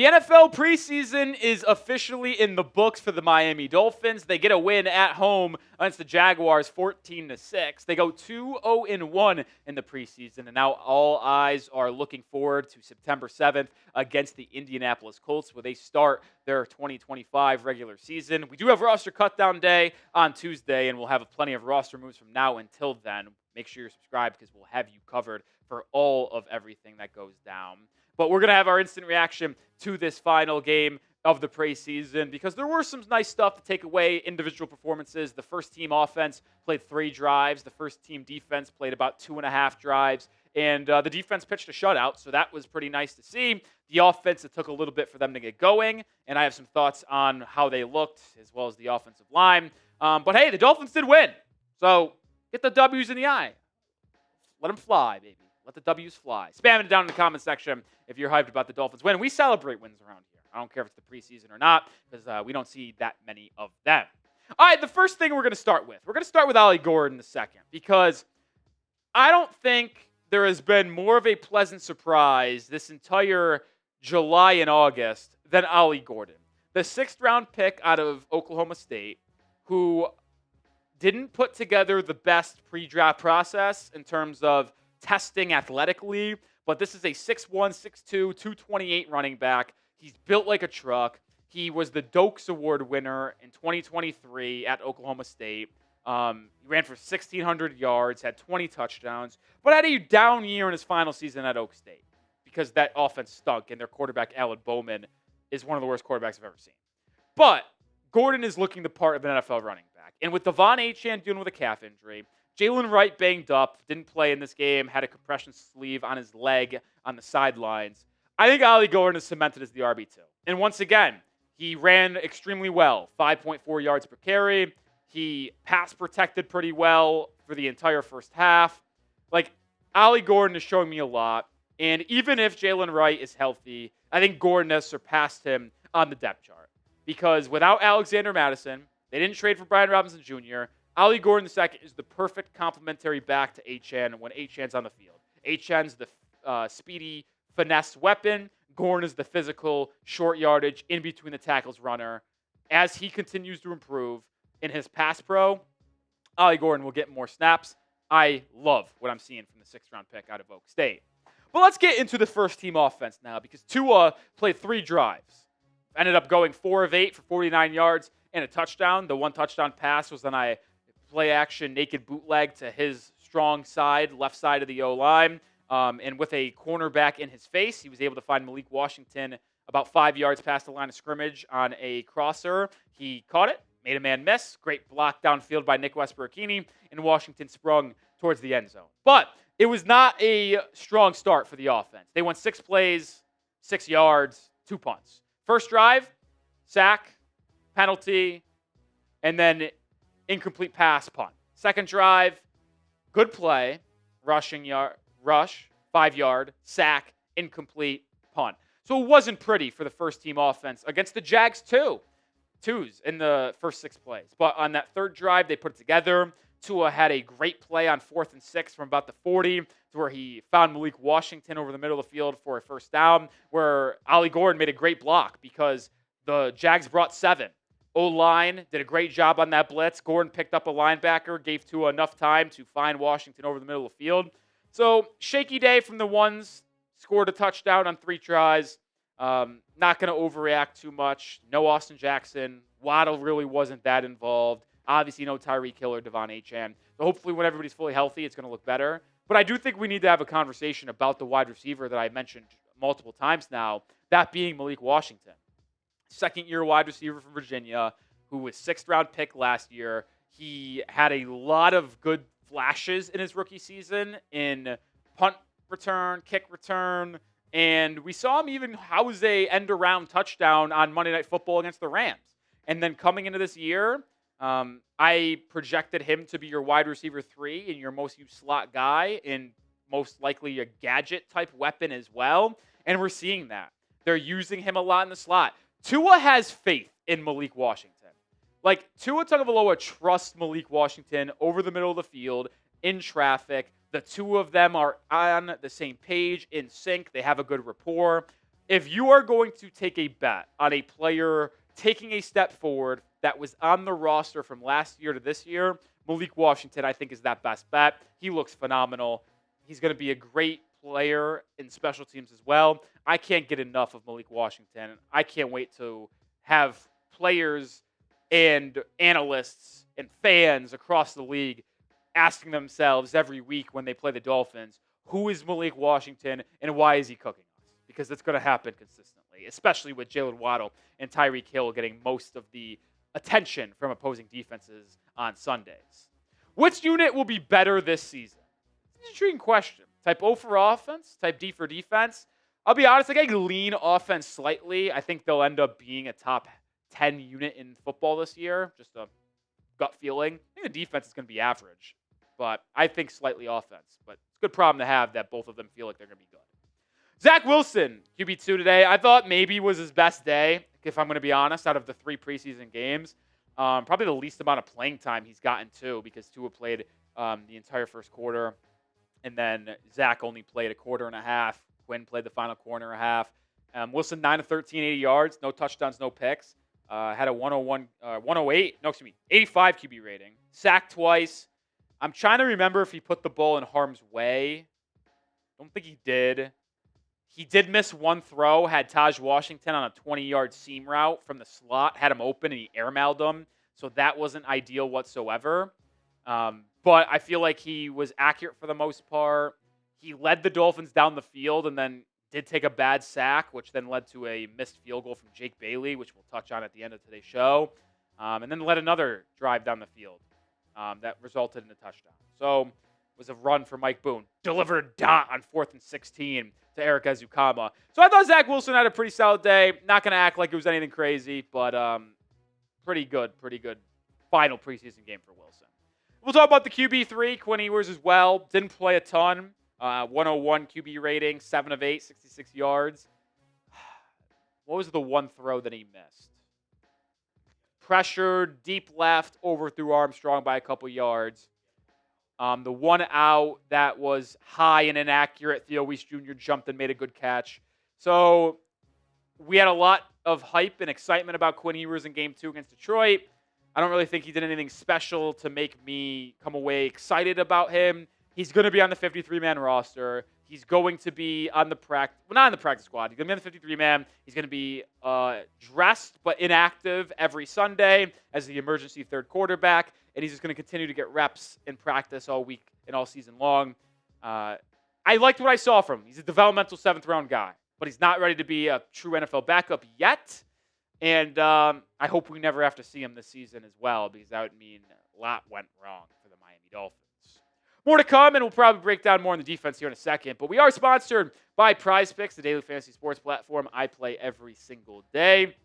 The NFL preseason is officially in the books for the Miami Dolphins. They get a win at home against the Jaguars 14-6. They go 2-0-1 in the preseason, and now all eyes are looking forward to September 7th against the Indianapolis Colts, where they start their 2025 regular season. We do have roster cutdown day on Tuesday, and we'll have plenty of roster moves from now until then. Make sure you're subscribed because we'll have you covered for all of everything that goes down. But we're going to have our instant reaction to this final game of the preseason because there were some nice stuff to take away, individual performances. The first team offense played 3 drives. The first team defense played about 2.5 drives. And the defense pitched a shutout, so that was pretty nice to see. The offense, it took a little bit for them to get going, and I have some thoughts on how they looked as well as the offensive line. But hey, the Dolphins did win. So get the W's in the eye. Let them fly, baby. Let the W's fly. Spam it down in the comment section if you're hyped about the Dolphins win. We celebrate wins around here. I don't care if it's the preseason or not because we don't see that many of them. All right, the first thing we're going to start with. We're going to start with Ollie Gordon in a second because I don't think there has been more of a pleasant surprise this entire July and August than Ollie Gordon. The 6th-round pick out of Oklahoma State who didn't put together the best pre-draft process in terms of testing athletically, but this is a 6'1", 6'2", 228 running back. He's built like a truck. He was the Dokes Award winner in 2023 at Oklahoma State. He ran for 1,600 yards, had 20 touchdowns, but had a down year in his final season at Oak State because that offense stunk, and their quarterback, Alan Bowman, is one of the worst quarterbacks I've ever seen. But Gordon is looking the part of an NFL running back. And with Devon Achane dealing with a calf injury, Jalen Wright banged up, didn't play in this game, had a compression sleeve on his leg on the sidelines. I think Ollie Gordon is cemented as the RB2. And once again, he ran extremely well, 5.4 yards per carry. He pass protected pretty well for the entire first half. Like, Ollie Gordon is showing me a lot. And even if Jalen Wright is healthy, I think Gordon has surpassed him on the depth chart. Because without Alexander Madison, they didn't trade for Brian Robinson Jr., Ollie Gordon II is the perfect complementary back to Achane when Achane's on the field. Achane's the speedy finesse weapon. Gordon is the physical, short yardage, in between the tackles runner. As he continues to improve in his pass pro, Ollie Gordon will get more snaps. I love what I'm seeing from the 6th-round pick out of Oak State. But let's get into the first-team offense now because Tua played 3 drives. Ended up going 4 of 8 for 49 yards and a touchdown. The 1 touchdown pass was on a play-action naked bootleg to his strong side, left side of the O-line. And with a cornerback in his face, he was able to find Malik Washington about 5 yards past the line of scrimmage on a crosser. He caught it, made a man miss. Great block downfield by Nick Westbrook-Ikhine, and Washington sprung towards the end zone. But it was not a strong start for the offense. They went 6 plays, 6 yards, 2 punts. First drive, sack, penalty, and then incomplete pass, punt. Second drive, good play, rush, 5-yard, sack, incomplete, punt. So it wasn't pretty for the first-team offense against the Jags, twos in the first 6 plays. But on that third drive, they put it together. Tua had a great play on 4th and 6 from about the 40 to where he found Malik Washington over the middle of the field for a first down, where Ollie Gordon made a great block because the Jags brought 7. O-line did a great job on that blitz. Gordon picked up a linebacker, gave Tua enough time to find Washington over the middle of the field. So, shaky day from the ones. Scored a touchdown on 3 tries. Not going to overreact too much. No Austin Jackson. Waddle really wasn't that involved. Obviously, no Tyreek Hill or Devon Achane. So, hopefully, when everybody's fully healthy, it's going to look better. But I do think we need to have a conversation about the wide receiver that I mentioned multiple times now, that being Malik Washington. Second-year wide receiver from Virginia, who was 6th-round pick last year. He had a lot of good flashes in his rookie season in punt return, kick return, and we saw him even house a end-around touchdown on Monday Night Football against the Rams. And then coming into this year, I projected him to be your wide receiver 3 and your most used slot guy and most likely a gadget-type weapon as well, and we're seeing that. They're using him a lot in the slot. Tua has faith in Malik Washington. Like, Tua Tagovailoa trusts Malik Washington over the middle of the field in traffic. The two of them are on the same page, in sync. They have a good rapport. if you are going to take a bet on a player taking a step forward that was on the roster from last year to this year, Malik Washington, I think, is that best bet. He looks phenomenal. He's going to be a great player in special teams as well. I can't get enough of Malik Washington. I can't wait to have players and analysts and fans across the league asking themselves every week when they play the Dolphins, who is Malik Washington and why is he cooking us? Because it's going to happen consistently, especially with Jalen Waddle and Tyreek Hill getting most of the attention from opposing defenses on Sundays. Which unit will be better this season? It's an intriguing question. Type O for offense, type D for defense. I'll be honest, I lean offense slightly. I think they'll end up being a top 10 unit in football this year. Just a gut feeling. I think the defense is going to be average, but I think slightly offense. But it's a good problem to have that both of them feel like they're going to be good. Zach Wilson, QB2 today. I thought maybe was his best day, if I'm going to be honest, out of the 3 preseason games. Probably the least amount of playing time he's gotten, too, because Tua played the entire first quarter, and then Zach only played a quarter and a half. Quinn played the final quarter and a half. Wilson, 9 of 13, 80 yards, no touchdowns, no picks. Had a 85 QB rating. Sacked twice. I'm trying to remember if he put the ball in harm's way. Don't think he did. He did miss one throw, had Taj Washington on a 20-yard seam route from the slot, had him open, and he airmailed him. So that wasn't ideal whatsoever. But I feel like he was accurate for the most part. He led the Dolphins down the field and then did take a bad sack, which then led to a missed field goal from Jake Bailey, which we'll touch on at the end of today's show. And then led another drive down the field that resulted in a touchdown. So it was a run for Mike Boone. Delivered a dot on 4th and 16 to Eric Ezukama. So I thought Zach Wilson had a pretty solid day. Not going to act like it was anything crazy, but pretty good final preseason game for Wilson. We'll talk about the QB3, Quinn Ewers as well. Didn't play a ton. 101 QB rating, 7 of 8, 66 yards. What was the one throw that he missed? Pressured, deep left, overthrew Armstrong by a couple yards. The one out that was high and inaccurate, Theo Weiss Jr. jumped and made a good catch. So we had a lot of hype and excitement about Quinn Ewers in Game 2 against Detroit. I don't really think he did anything special to make me come away excited about him. He's going to be on the 53-man roster. He's going to be on the not on the practice squad. He's going to be on the 53-man. He's going to be dressed but inactive every Sunday as the emergency third quarterback, and he's just going to continue to get reps in practice all week and all season long. I liked what I saw from him. He's a developmental 7th-round guy, but he's not ready to be a true NFL backup yet. And I hope we never have to see him this season as well, because that would mean a lot went wrong for the Miami Dolphins. More to come, and we'll probably break down more on the defense here in a second. But we are sponsored by Prize Picks, the daily fantasy sports platform I play every single day.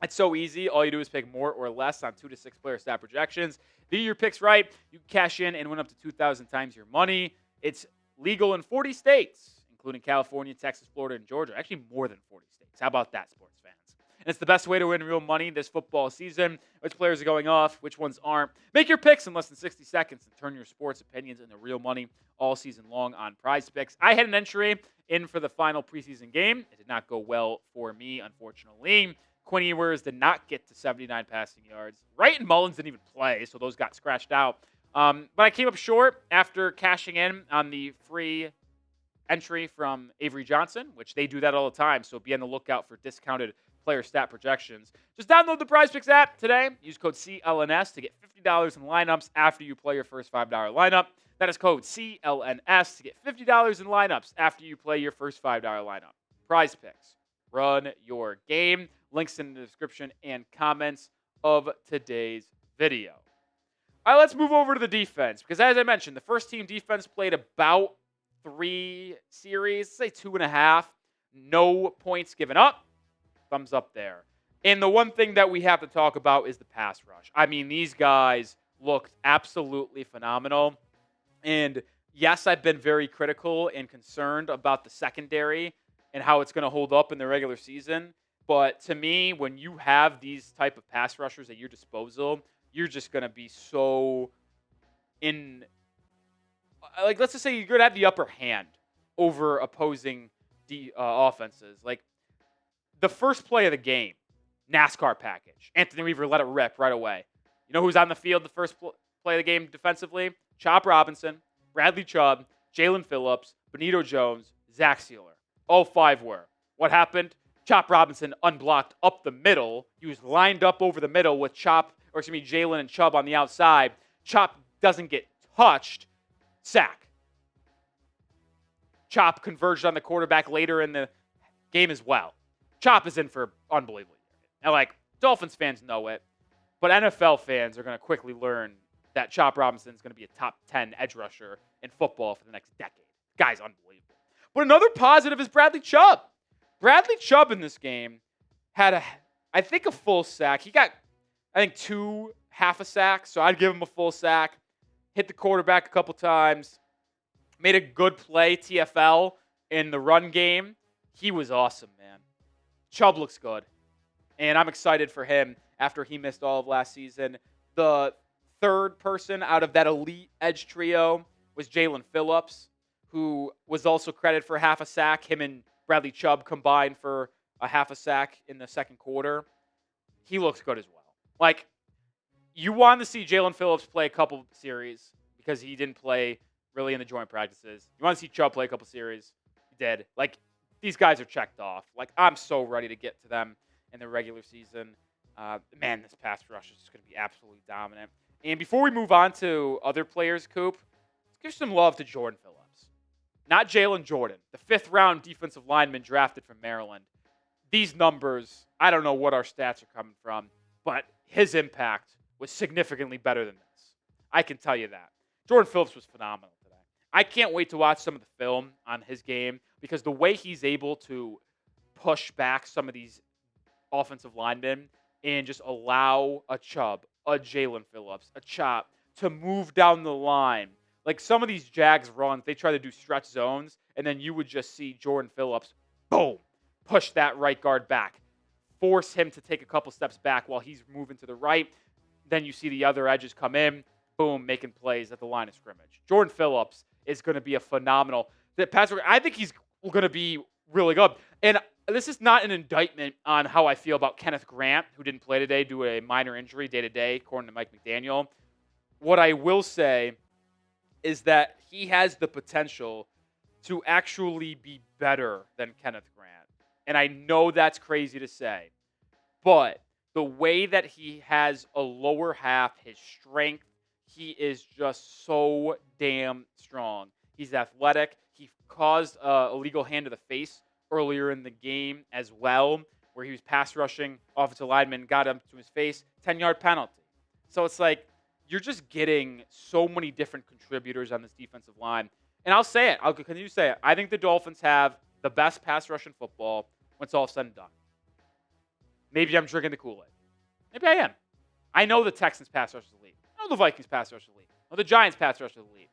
It's so easy. All you do is pick more or less on 2 to 6 player stat projections. If you get your picks right, you can cash in and win up to 2,000 times your money. It's legal in 40 states, including California, Texas, Florida, and Georgia. Actually, more than 40 states. How about that, sports fans? And it's the best way to win real money this football season. Which players are going off, which ones aren't. Make your picks in less than 60 seconds and turn your sports opinions into real money all season long on Prize Picks. I had an entry in for the final preseason game. It did not go well for me, unfortunately. Quinn Ewers did not get to 79 passing yards. Wright and Mullins didn't even play, so those got scratched out. But I came up short after cashing in on the free entry from Avery Johnson, which they do that all the time, so be on the lookout for discounted player stat projections. Just download the PrizePicks app today. Use code CLNS to get $50 in lineups after you play your first $5 lineup. That is code CLNS to get $50 in lineups after you play your first $5 lineup. PrizePicks. Run your game. Links in the description and comments of today's video. All right, let's move over to the defense, because as I mentioned, the first team defense played about 3 series, say 2.5. No points given up. Thumbs up there. And the one thing that we have to talk about is the pass rush. I mean, these guys looked absolutely phenomenal. And yes, I've been very critical and concerned about the secondary and how it's going to hold up in the regular season. But to me, when you have these type of pass rushers at your disposal, you're just going to be so let's just say you're going to have the upper hand over opposing offenses. Like, The first play of the game, NASCAR package. Anthony Weaver let it rip right away. You know who's on the field the first play of the game defensively? Chop Robinson, Bradley Chubb, Jalen Phillips, Benito Jones, Zach Sealer. All 5 were. What happened? Chop Robinson unblocked up the middle. He was lined up over the middle with Jalen and Chubb on the outside. Chop doesn't get touched. Sack. Chop converged on the quarterback later in the game as well. Chop is in for unbelievable. Now, Dolphins fans know it, but NFL fans are going to quickly learn that Chop Robinson is going to be a top 10 edge rusher in football for the next decade. Guy's unbelievable. But another positive is Bradley Chubb. Bradley Chubb in this game had I think a full sack. He got, 2 half a sack, so I'd give him a full sack. Hit the quarterback a couple times. Made a good play, TFL, in the run game. He was awesome, man. Chubb looks good. And I'm excited for him after he missed all of last season. The third person out of that elite edge trio was Jalen Phillips, who was also credited for half a sack. Him and Bradley Chubb combined for a half a sack in the second quarter. He looks good as well. You want to see Jalen Phillips play a couple series because he didn't play really in the joint practices. You want to see Chubb play a couple series. He did. These guys are checked off. I'm so ready to get to them in the regular season. Man, this pass rush is going to be absolutely dominant. And before we move on to other players, Coop, let's give some love to Jordan Phillips. Not Jalen Jordan, the 5th-round defensive lineman drafted from Maryland. These numbers, I don't know what our stats are coming from, but his impact was significantly better than this. I can tell you that. Jordan Phillips was phenomenal today. I can't wait to watch some of the film on his game because the way he's able to push back some of these offensive linemen and just allow a Chubb, a Jalen Phillips, a Chop to move down the line. Some of these Jags runs, they try to do stretch zones, and then you would just see Jordan Phillips, boom, push that right guard back, force him to take a couple steps back while he's moving to the right. Then you see the other edges come in, boom, making plays at the line of scrimmage. Jordan Phillips is going to be a phenomenal pass rusher. I think he's going to be really good. And this is not an indictment on how I feel about Kenneth Grant, who didn't play today due to a minor injury day-to-day, according to Mike McDaniel. What I will say is that he has the potential to actually be better than Kenneth Grant. And I know that's crazy to say, but the way that he has a lower half, his strength, he is just so damn strong. He's athletic. He caused a illegal hand to the face earlier in the game as well, where he was pass rushing offensive lineman, got him to his face, 10-yard penalty. So it's you're just getting so many different contributors on this defensive line. And I'll say it. I'll continue to say it. I think the Dolphins have the best pass rush in football when it's all said and done. Maybe I'm drinking the Kool-Aid. Maybe I am. I know the Texans pass rush is elite. I know the Vikings pass rush is elite. I know the Giants pass rush is elite.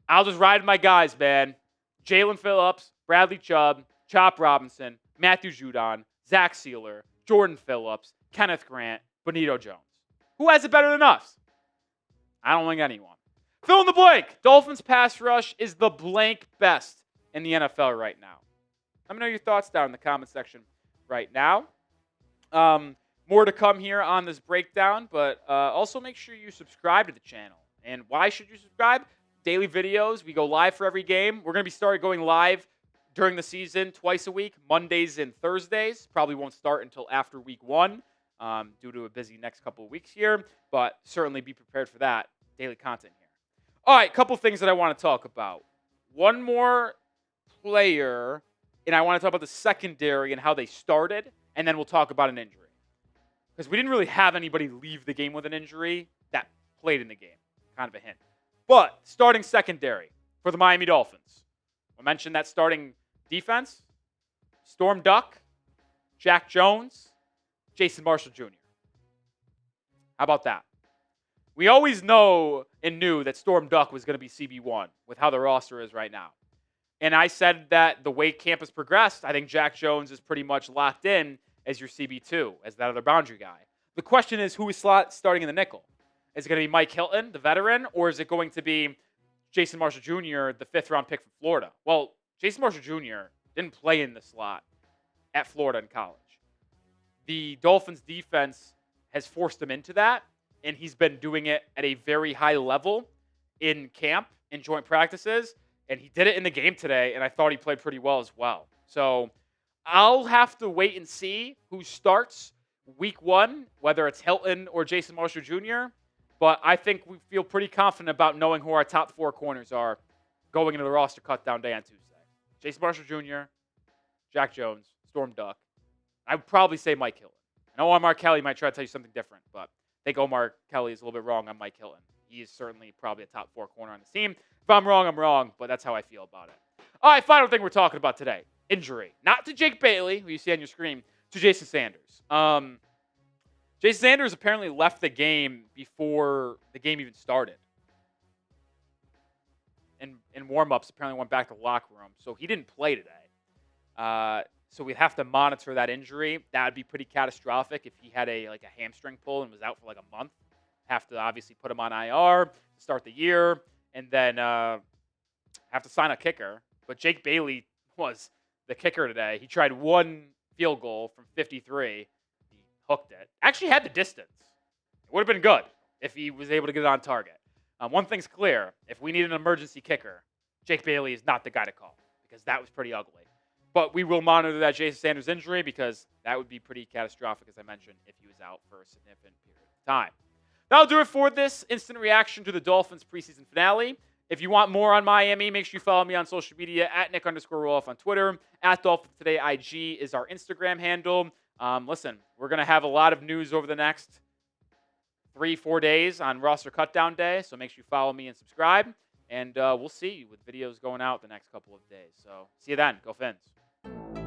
I'll just ride my guys, man. Jalen Phillips, Bradley Chubb, Chop Robinson, Matthew Judon, Zach Sealer, Jordan Phillips, Kenneth Grant, Benito Jones. Who has it better than us? I don't think anyone. Fill in the blank. Dolphins pass rush is the blank best in the NFL right now. Let me know your thoughts down in the comment section right now. More to come here on this breakdown, but also make sure you subscribe to the channel. And why should you subscribe? Daily videos. We go live for every game. We're going to be starting going live during the season twice a week, Mondays and Thursdays. Probably won't start until after week 1 due to a busy next couple of weeks here, but certainly be prepared for that daily content here. All right, couple things that I want to talk about. One more player, and I want to talk about the secondary and how they started, and then we'll talk about an injury. Because we didn't really have anybody leave the game with an injury that played in the game. Kind of a hint. But starting secondary for the Miami Dolphins. I mentioned that starting defense. Storm Duck, Jack Jones, Jason Marshall Jr. How about that? We always know and knew that Storm Duck was going to be CB1 with how the roster is right now. And I said that the way camp has progressed, I think Jack Jones is pretty much locked in as your CB2, as that other boundary guy. The question is, who is starting in the nickel? Is it going to be Mike Hilton, the veteran, or is it going to be Jason Marshall Jr., the 5th-round pick from Florida? Well, Jason Marshall Jr. didn't play in the slot at Florida in college. The Dolphins defense has forced him into that, and he's been doing it at a very high level in camp, in joint practices, and he did it in the game today, and I thought he played pretty well as well. So I'll have to wait and see who starts week 1, whether it's Hilton or Jason Marshall Jr., but I think we feel pretty confident about knowing who our top 4 corners are going into the roster cutdown day on Tuesday. Jason Marshall Jr., Jack Jones, Storm Duck. I would probably say Mike Hilton. I know Omar Kelly might try to tell you something different, but I think Omar Kelly is a little bit wrong on Mike Hilton. He is certainly probably a top 4 corner on the team. If I'm wrong, I'm wrong, but that's how I feel about it. All right, final thing we're talking about today. Injury. Not to Jake Bailey, who you see on your screen, to Jason Sanders. Jason Sanders apparently left the game before the game even started. And in warm-ups, apparently went back to the locker room. So he didn't play today. So we'd have to monitor that injury. That would be pretty catastrophic if he had a hamstring pull and was out for like a month. Have to obviously put him on IR to start the year, and then have to sign a kicker. But Jake Bailey was the kicker today. He tried one field goal from 53. He hooked it. Actually had the distance. It would have been good if he was able to get it on target. One thing's clear. If we need an emergency kicker, Jake Bailey is not the guy to call because that was pretty ugly. But we will monitor that Jason Sanders injury because that would be pretty catastrophic, as I mentioned, if he was out for a significant period of time. That'll do it for this instant reaction to the Dolphins preseason finale. If you want more on Miami, make sure you follow me on social media at Nic_Rohloff on Twitter. At Dolphins Today IG is our Instagram handle. Listen, we're going to have a lot of news over the next 3-4 days on roster cutdown day. So make sure you follow me and subscribe. And we'll see you with videos going out the next couple of days. So see you then. Go Fins.